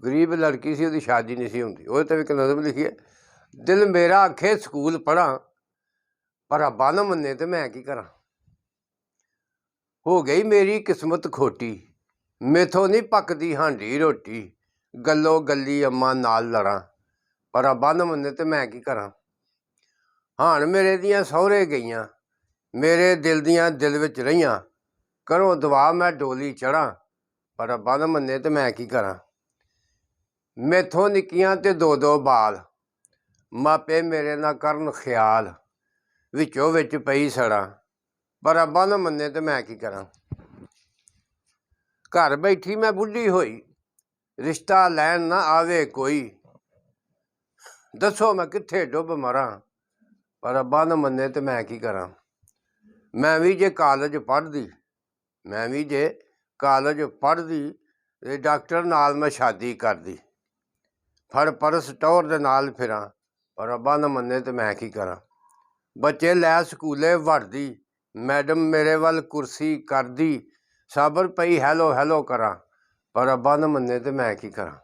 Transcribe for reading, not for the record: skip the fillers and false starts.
गरीब लड़की सी, उसकी शादी नहीं सी होंदी। ਉਹਦੇ 'ਤੇ भी एक नज़म लिखी है, दिल मेरा आखे स्कूल पढ़ा पर अब्बा ना मन्ने तो मैं की करा। हो गई मेरी किस्मत खोटी, मेथों नहीं पकदी हांडी रोटी, गल्लो गल्ली अम्मा नाल लड़ा पर अब्बा ना मन्ने तो मैं की करा। हाण मेरे दियां सौहरे गईयां, मेरे दिल दियां दिल विच रहियां, करो दुआ मैं डोली चढ़ा पर अब्बा ना मन्ने तो मैं की करा। मेथों निक्कियां ते दो दो बाल, मापे मेरे ना करन ख्याल, विचों विच पई सड़ा पर अब्बा ना मन्ने तो मैं की करा। घर बैठी मैं बुढ़ी होई, रिश्ता लैन ना आवे कोई, दसो मैं कित्थे डुब मरा पर अब्बा ना मन्ने तो मैं की करा। मैं भी जे कालज पढ़दी, मैं भी जे कालज पढ़दी ते डॉक्टर नाल मैं शादी करदी, फड़ परस टौर दे नाल फिरां पर अब्बा ना मन्ने तो मैं की करा। बच्चे लै स्कूले वड़दी, मैडम मेरे वल कुर्सी करदी, सबर पई हैलो हैलो करा पर अब्बा ना मन्ने तो मैं की करा।